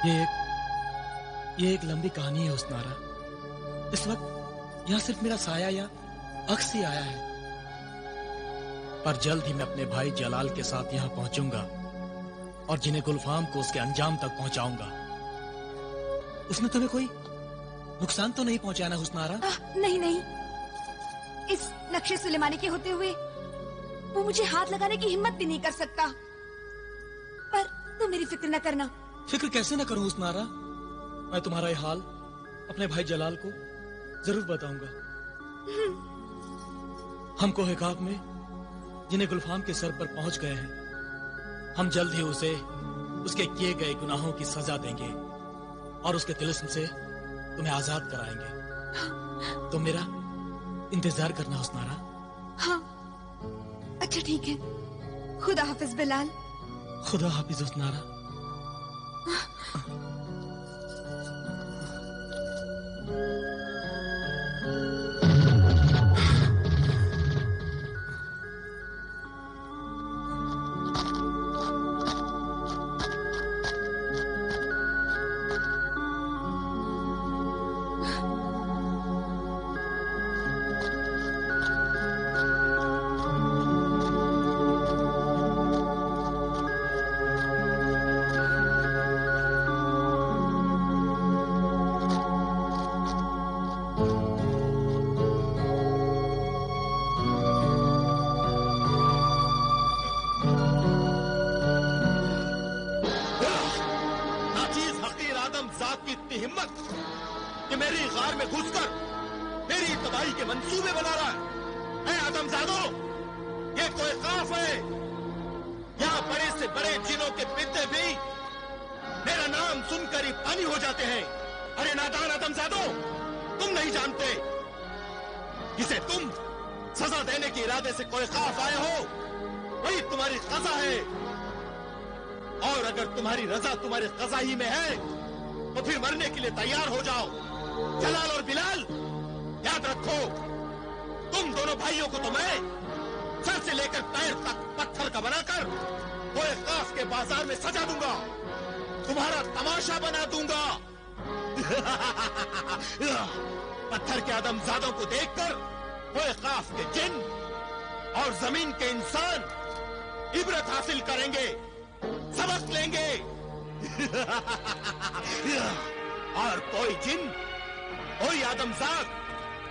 ये एक लंबी कहानी है हुस्नारा। इस वक्त यहाँ सिर्फ मेरा साया या अक्स ही आया है, पर जल्द ही मैं अपने भाई जलाल के साथ यहाँ पहुंचूंगा और जिन्हें गुलफाम को उसके अंजाम तक पहुंचाऊंगा। उसने तुम्हें कोई नुकसान तो नहीं पहुंचाया ना हुस्नारा? नहीं नहीं, इस नक्शे सुलेमानी के होते हुए वो मुझे हाथ लगाने की हिम्मत भी नहीं कर सकता। पर तुम मेरी फिक्र न करना। फिक्र कैसे न करूं हुस्नारा? मैं तुम्हारा ये हाल अपने भाई जलाल को जरूर बताऊंगा। हम कोहेकाफ में जिन्हें गुलफाम के सर पर पहुंच गए हैं, हम जल्द ही उसे उसके किए गए गुनाहों की सजा देंगे और उसके तिलिस्म से तुम्हें आजाद कराएंगे। तुम मेरा इंतजार करना हुस्नारा। हाँ, अच्छा ठीक है। खुदा हाफिज बिलाल। खुदा हाफिज हुस्नारा। ही में है तो फिर मरने के लिए तैयार हो जाओ। जलाल और बिलाल, याद रखो, तुम दोनों भाइयों को तो मैं सर से लेकर पैर तक पत्थर का बनाकर कोहेकाफ के बाजार में सजा दूंगा, तुम्हारा तमाशा बना दूंगा। पत्थर के आदमजादों को देखकर कोहेकाफ के जिन और जमीन के इंसान इबरत हासिल करेंगे, सबक लेंगे। और कोई जिन, कोई आदमजाद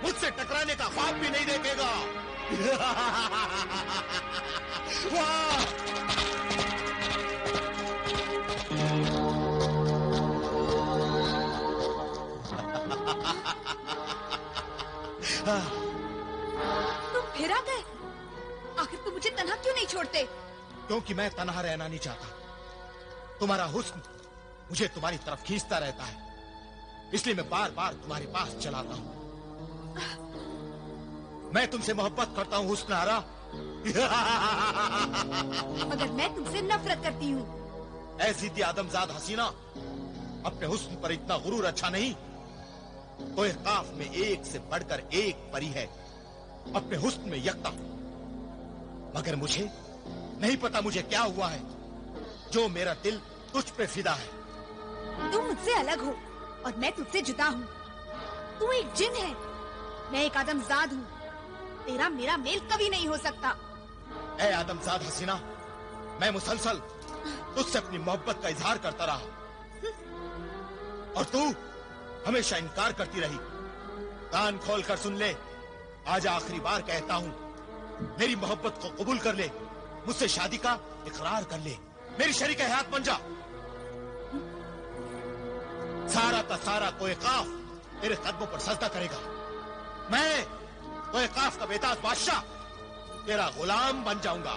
मुझसे टकराने का ख्वाब भी नहीं देखेगा। वाह! तुम फिर आ गए? आखिर तुम मुझे तन्हा क्यों नहीं छोड़ते? क्योंकि मैं तन्हा रहना नहीं चाहता। तुम्हारा हुस्न मुझे तुम्हारी तरफ खींचता रहता है, इसलिए मैं बार बार तुम्हारे पास चलाता हूँ। मैं तुमसे मोहब्बत करता हूँ हुस्नारा। मगर मैं तुमसे नफरत करती हूँ। ऐसी थी आदमजाद हसीना, अपने हुस्न पर इतना गुरूर अच्छा नहीं। कोहेकाफ में एक से बढ़कर एक परी है, अपने हुस्न में यकता। मगर मुझे नहीं पता मुझे क्या हुआ है जो मेरा दिल तुझ पे फिदा है। तुम मुझसे अलग हो और मैं तुझसे जुदा हूँ। तू एक जिन है, मैं एक आदमजाद हूँ। तेरा मेरा मेल कभी नहीं हो सकता। ऐ आदमजाद हसीना, मैं मुसलसल तुझसे अपनी मोहब्बत का इजहार करता रहा और तू हमेशा इनकार करती रही। कान खोल कर सुन ले, आज आखिरी बार कहता हूँ, मेरी मोहब्बत को कबूल कर ले, मुझसे शादी का इकरार कर ले, मेरी शरीक हयात बन जा। सारा का सारा कोहेकाफ तेरे कदमों पर सजदा करेगा। मैं कोहेकाफ का बेताज बादशाह तेरा गुलाम बन जाऊंगा।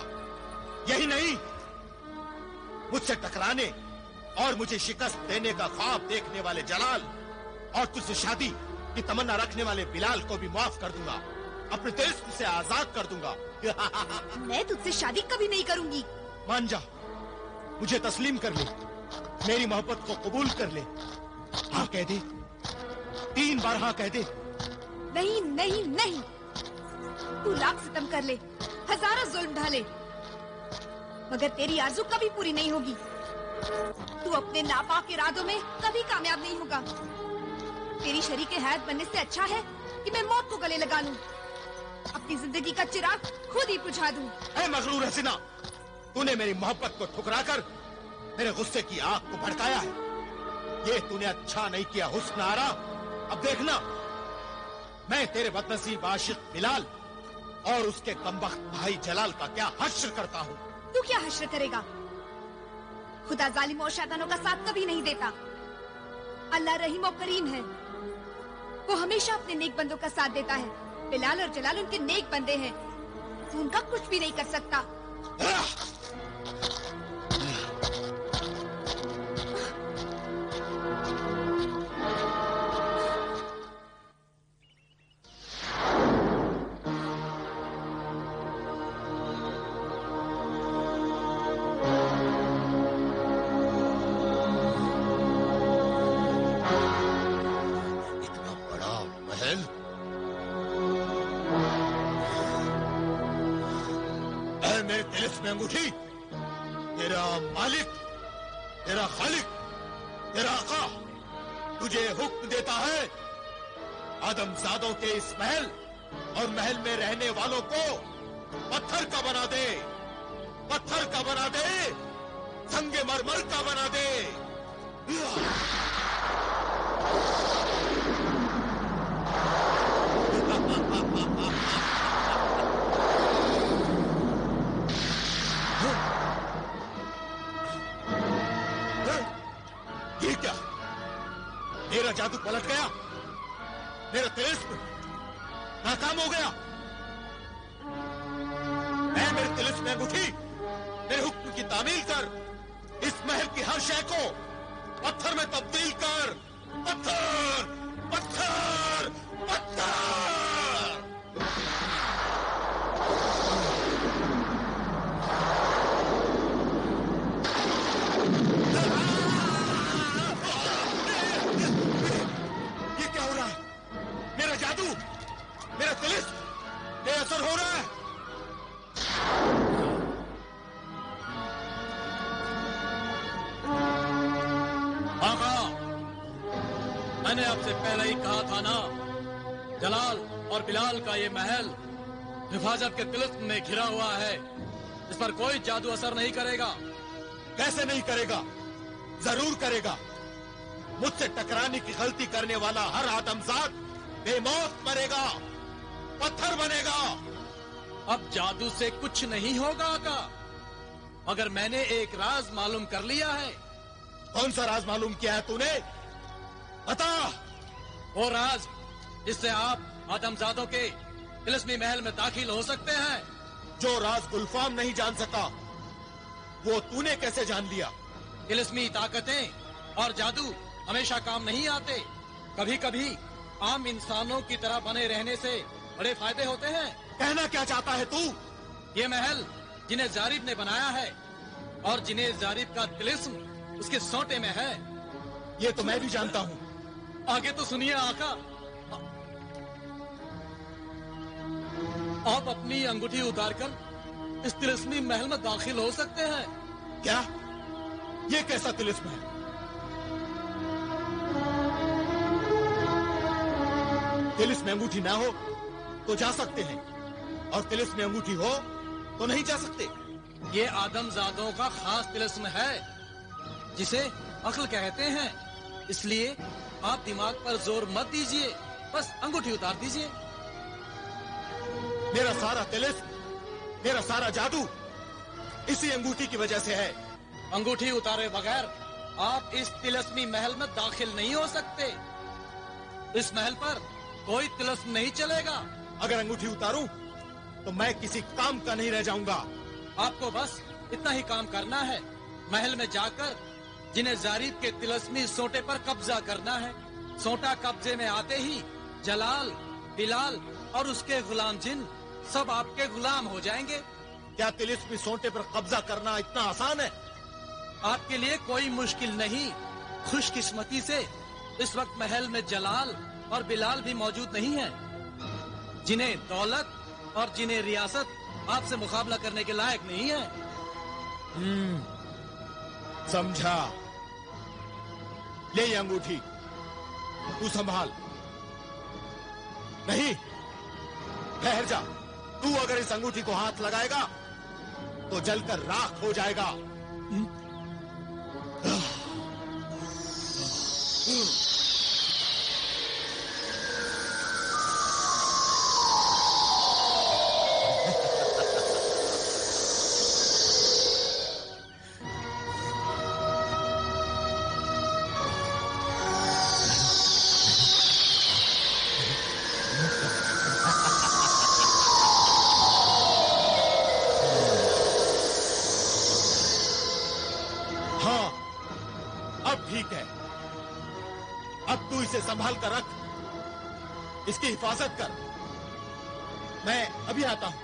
यही नहीं, मुझसे टकराने और मुझे शिकस्त देने का ख्वाब देखने वाले जलाल और तुझसे शादी की तमन्ना रखने वाले बिलाल को भी माफ कर दूंगा, अपने तिलिस्म से आजाद कर दूंगा। मैं तुझसे शादी कभी नहीं करूंगी। मान जा, मुझे तस्लीम कर ले, मेरी मोहब्बत को कबूल कर ले। हाँ कह दे, 3 बार हाँ कह दे। नहीं नहीं नहीं, तू लाख सितम कर ले, हजारों जुल्म ढाले, मगर तेरी आरज़ू कभी पूरी नहीं होगी। तू अपने नापाक इरादों में कभी कामयाब नहीं होगा। तेरी शरीके हैत बनने से अच्छा है कि मैं मौत को गले लगा लूं, अपनी जिंदगी का चिराग खुद ही बुझा दूं। ऐ मगरूर हसीना, तूने मेरी मोहब्बत को ठुकराकर मेरे गुस्से की आग को भड़काया है। ये तूने अच्छा नहीं किया हुस्न आरा। अब देखना, मैं तेरे बदनसीब आशिक बिलाल और उसके कमबख्त भाई जलाल का क्या हश्र करता हूँ। तू क्या हश्र करेगा? खुदा जालिम और शैतानों का साथ कभी नहीं देता। अल्लाह रहीम और करीम है, वो हमेशा अपने नेक बंदों का साथ देता है। बिलाल और जलाल उनके नेक बंदे हैं, तू उनका कुछ भी नहीं कर सकता। अंगूठी, तेरा मालिक, तेरा खालिक, तेरा आका तुझे हुक्म देता है, आदमजादों के इस महल और महल में रहने वालों को पत्थर का बना दे, पत्थर का बना दे, संगे मरमर का बना दे। ये क्या? मेरा जादू पलट गया, मेरा तिलिस्म नाकाम हो गया। मैं मेरे तिलिस्म में अंगूठी, मेरे हुक्म की तामील कर, इस महल की हर शय को पत्थर में तब्दील कर। पत्थर, पत्थर, पत्थर। जादू, मेरा तिलिस्म बेअसर हो रहा है। आका, मैंने आपसे पहले ही कहा था ना, जलाल और बिलाल का ये महल हिफाजत के तिलिस्म में घिरा हुआ है, इस पर कोई जादू असर नहीं करेगा। कैसे नहीं करेगा? जरूर करेगा। मुझसे टकराने की गलती करने वाला हर आदमजाद बेमौत मरेगा, पत्थर बनेगा। अब जादू से कुछ नहीं होगा आका, मगर मैंने एक राज मालूम कर लिया है। कौन सा राज मालूम किया है तूने? बता। वो राज जिससे आप आदमजादों के तिलिस्मी महल में दाखिल हो सकते हैं। जो राज गुलफाम नहीं जान सका, वो तूने कैसे जान लिया? तिलिस्मी ताकतें और जादू हमेशा काम नहीं आते, कभी कभी आम इंसानों की तरह बने रहने से बड़े फायदे होते हैं। कहना क्या चाहता है तू? ये महल जिन्हें जारिब ने बनाया है और जिन्हें जारिब का तिलिस्म उसके सोटे में है, ये तो मैं भी जानता हूँ। आगे तो सुनिए आका। आप अपनी अंगूठी उतारकर इस तिलिस्मी महल में दाखिल हो सकते हैं। क्या? ये कैसा तिलिस्म है? तिलिस्म में अंगूठी ना हो तो जा सकते हैं, और तिलिस्म में अंगूठी हो तो नहीं जा सकते। ये आदमजादों का खास तिलिस्म है जिसे अक्ल कहते हैं, इसलिए आप दिमाग पर जोर मत दीजिए, बस अंगूठी उतार दीजिए। मेरा सारा तिलिस्म, मेरा सारा जादू इसी अंगूठी की वजह से है। अंगूठी उतारे बगैर आप इस तिलिस्मी महल में दाखिल नहीं हो सकते। इस महल पर कोई तिलिस्म नहीं चलेगा। अगर अंगूठी उतारूं तो मैं किसी काम का नहीं रह जाऊंगा। आपको बस इतना ही काम करना है, महल में जाकर जिन्हें जारिब के तिलिस्मी सोटे पर कब्जा करना है। सोटा कब्जे में आते ही जलाल, बिलाल और उसके गुलाम जिन सब आपके गुलाम हो जाएंगे। क्या तिलिस्मी सोटे पर कब्जा करना इतना आसान है? आपके लिए कोई मुश्किल नहीं। खुशकिस्मती से इस वक्त महल में जलाल और बिलाल भी मौजूद नहीं है, जिन्हें दौलत और जिन्हें रियासत आपसे मुकाबला करने के लायक नहीं है। समझा? ले ये अंगूठी, तू संभाल। नहीं, ठहर जा। तू अगर इस अंगूठी को हाथ लगाएगा तो जलकर राख हो जाएगा। संभाल कर रख, इसकी हिफाजत कर। मैं अभी आता हूं।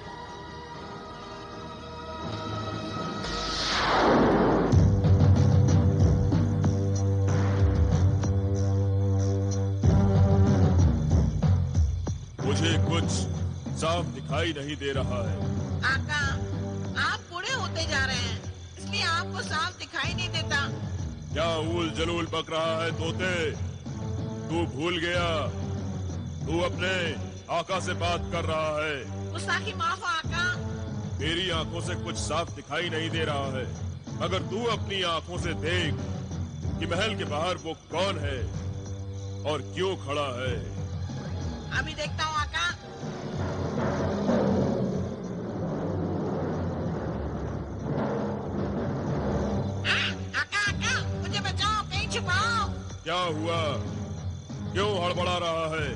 मुझे कुछ साफ दिखाई नहीं दे रहा है। आका, आप बूढ़े होते जा रहे हैं, इसलिए आपको साफ दिखाई नहीं देता। क्या ऊल जलूल बक रहा है तोते? तू भूल गया, तू अपने आका से बात कर रहा है। गुस्ताखी माफ आका। मेरी आंखों से कुछ साफ दिखाई नहीं दे रहा है। अगर तू अपनी आंखों से देख कि महल के बाहर वो कौन है और क्यों खड़ा है। अभी देखता हूँ आका। आका आका, मुझे बचाओ, कहीं छुपाओ। क्या हुआ? क्यों हड़बड़ा रहा है?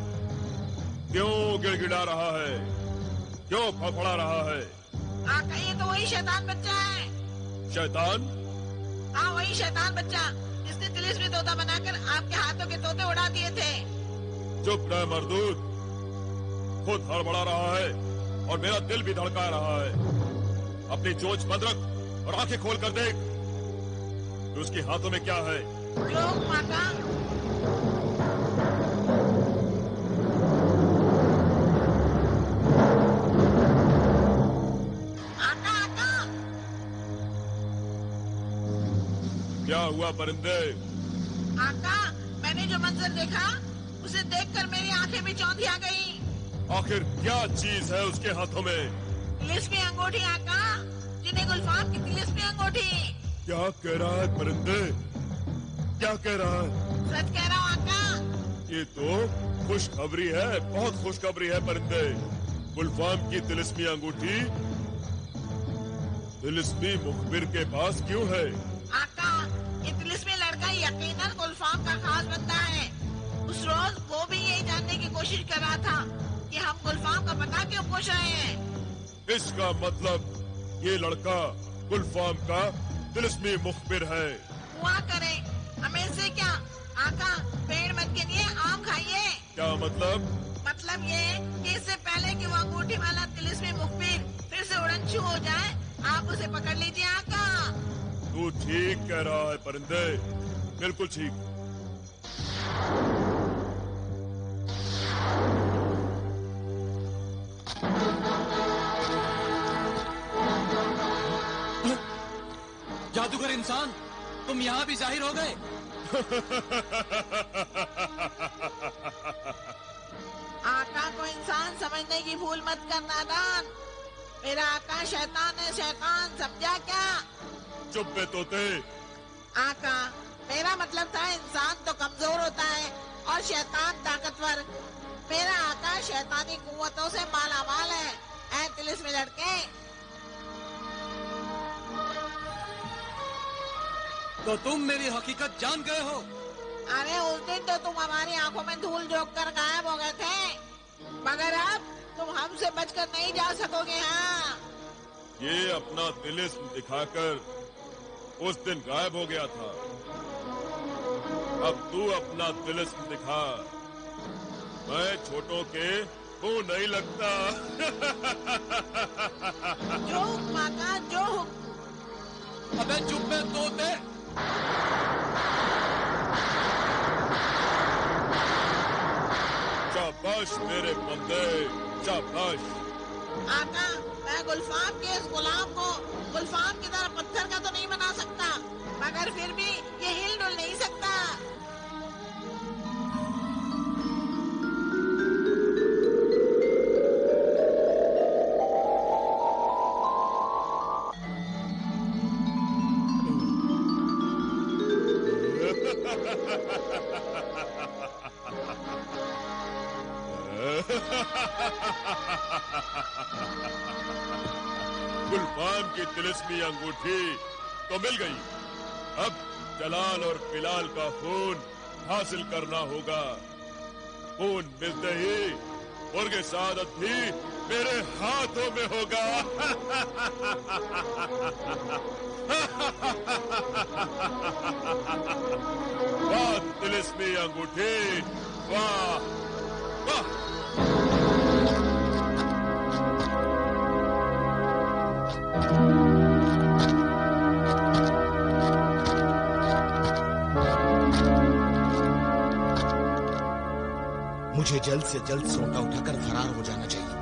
क्यों गिड़गिड़ा रहा है? क्यों फड़फड़ा रहा है? आका, ये तो वही शैतान बच्चा है। शैतान? हाँ, वही शैतान बच्चा जिसने तिलिस्मी तोता बनाकर आपके हाथों के तोते उड़ा दिए थे। चुप रह मर्दूद, खुद हड़बड़ा रहा है और मेरा दिल भी धड़का रहा है। अपनी चोंच बंद रख और आंखें खोल कर देख कि उसके हाथों में क्या है। जो माता। क्या हुआ परिंदे? आका, मैंने जो मंजर देखा उसे देखकर मेरी आंखें भी चौंधिया गई। आखिर क्या चीज है उसके हाथों में? तिलिस्मी अंगूठी आका, जिन्हें गुलफाम की तिलिस्मी अंगूठी। क्या कह रहा है परिंदे? क्या कह रहा है? सच कह रहा हूँ आका। ये तो खुशखबरी है, बहुत खुशखबरी है परिंदे। गुलफाम की तिलिस्मी अंगूठी तिलिस्मी मुखबिर के पास क्यों है? आका, ये तिलिस्मी लड़का यकीनन गुलफाम का खास बंदा है। उस रोज वो भी यही जानने की कोशिश कर रहा था कि हम गुलफाम का पता क्यों पूछ रहे हैं। इसका मतलब ये लड़का गुलफाम का तिलिस्मी मुखबिर है। हुआ करे, हमें से क्या। आका, पेड़ मत गिनिए, आम खाइए। क्या मतलब? मतलब ये कि इससे पहले कि वो अंगूठी वाला तिलिस्मी मुखबिर फिर से उड़नछू हो जाए, आप उसे पकड़ लीजिए आका। तू ठीक कह रहा है परिंदे, बिल्कुल ठीक। जादूगर इंसान, तुम यहाँ भी जाहिर हो गए। आका को इंसान समझने की भूल मत करना नादान। मेरा आका शैतान है, शैतान, समझा क्या? चुप बे तोते। आका, मेरा मतलब था इंसान तो कमजोर होता है और शैतान ताकतवर। मेरा आका शैतानी कुव्वतों से मालामाल है। ऐ तिलिस्मी लड़के। तो तुम मेरी हकीकत जान गए हो। अरे उस दिन तो तुम हमारी आंखों में धूल झोंक कर गायब हो गए थे, मगर अब तुम हमसे बचकर नहीं जा सकोगे। हाँ, ये अपना तिलिस्म दिखाकर उस दिन गायब हो गया था। अब तू अपना तिलिस्म दिखा। मैं छोटों के मुंह नहीं लगता। जो माता जो। अबे चुप में तोते। शाबाश मेरे बंदे, शाबाश। आका, मैं गुलफाम के इस गुलाम को गुलफाम की तरह पत्थर का तो नहीं बना सकता, मगर फिर भी ये हिल डुल नहीं सकता। गुलफाम की तिलिस्मी अंगूठी तो मिल गई। अब जलाल और बिलाल का खून हासिल करना होगा। खून मिलते ही मुर्गे सादत भी मेरे हाथों में होगा। वाह तिलिस्मी अंगूठी, वाह वाह। मुझे जल्द से जल्द सोटा उठाकर फरार हो जाना चाहिए।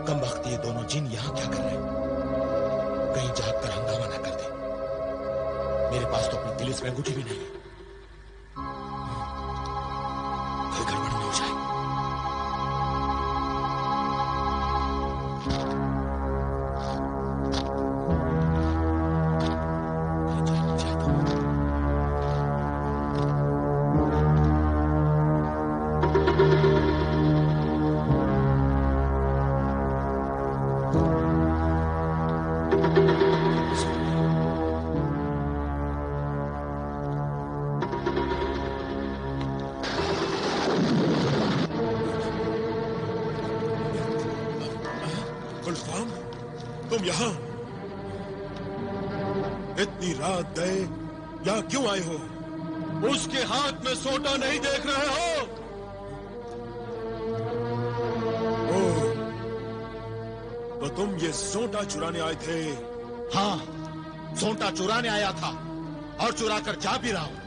कम वक्त ये दोनों जिन यहां क्या कर रहे हैं? कहीं जाग कर हंगामा ना कर दे। मेरे पास तो अपनी तिलिस्मी अंगूठी भी नहीं है। कोई गड़बड़ न हो जाए। गुलफाम, तुम यहाँ इतनी रात गए, यहाँ क्यों आए हो? उसके हाथ में सोटा नहीं देख रहे हो? ओह, तो तुम ये सोटा चुराने आए थे? हाँ, सोटा चुराने आया था और चुरा कर जा भी रहा हूं।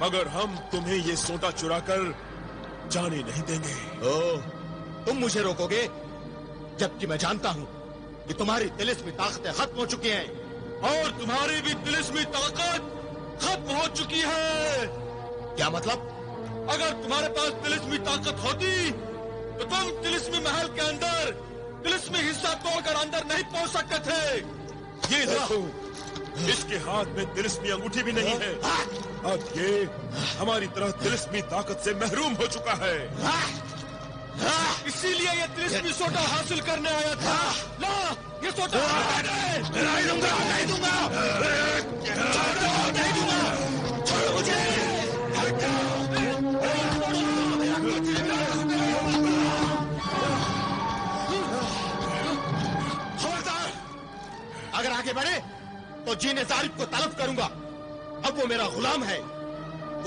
मगर हम तुम्हें ये सोटा चुराकर जाने नहीं देंगे। ओह, तुम मुझे रोकोगे? जबकि मैं जानता हूं कि तुम्हारी तिलिस्मी ताकतें खत्म हो चुकी हैं। और तुम्हारी भी तिलिस्मी ताकत खत्म हो चुकी है। क्या मतलब? अगर तुम्हारे पास तिलिस्मी ताकत होती तो तुम तिलिस्मी महल के अंदर तिलिस्मी हिस्सा तोड़कर अंदर नहीं पहुंच सकते थे। ये देखो, इसके हाथ में तिलिस्मी अंगूठी भी नहीं है। अब ये हमारी तरह तिलिस्मी ताकत से महरूम हो चुका है। इसीलिए ये तिलिस्मी सोटा हासिल करने आया था। ला, ये सोटा नहीं दूंगा, नहीं दूंगा, नहीं दूंगा। छोड़ो मुझे। खबरदार, अगर आगे बढ़े तो जीने जारिब को तलब करूंगा। अब वो मेरा गुलाम है।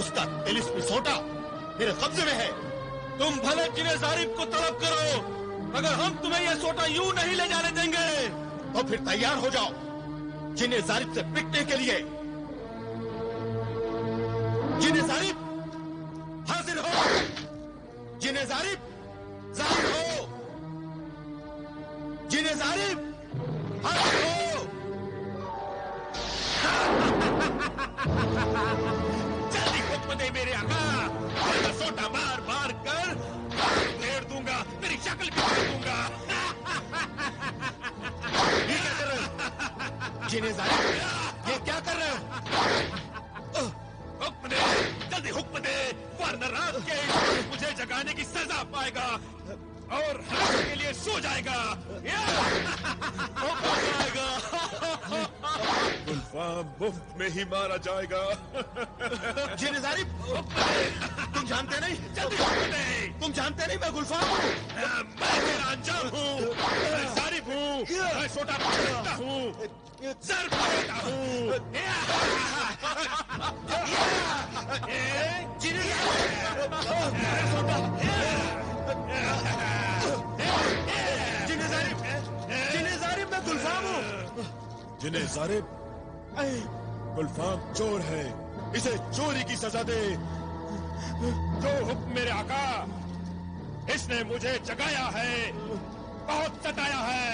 उसका तिलिस्मी सोटा मेरे कब्जे में है। तुम भले जिन्हें जारिब को तलब करो, मगर हम तुम्हें यह सोटा यूं नहीं ले जाने देंगे। तो फिर तैयार हो जाओ जिन्हें जारिब से पिटने के लिए। जिन्हें जारिब हाजिर हो। जिन्हें जारिब जाहिर हो। जिन्हें जारिब हाजिर हो। जल्दी हुक्म दे मेरे आका, वरना सोटा मार मार कर फेर दूंगा, तेरी शक्ल भी फेर दूंगा। ये क्या कर रहे हो? जिन्हें जारिब, ये क्या कर रहे हो? हुक्म दे, जल्दी हुक्म दे, वरना रात के मुझे जगाने की सजा पाएगा और हमेशा के लिए सो जाएगा। गुलफाम मुफ्त में ही मारा जाएगा। जिन्हें जारिब, तुम जानते नहीं? जल्दी हुक्म दे। तुम जानते नहीं मैं गुलफाम हूँ। मैं तेरा अंजाम हूँ, मैं जारिब हूँ, मैं सोटा पकड़ता हूँ, सर पकड़ता हूँ। जिन्हें जारिब, जिन्हें जालिम गुलफाम चोर है, इसे चोरी की सजा दे। जो हुक्म मेरे आका, इसने मुझे जगाया है, बहुत सताया है।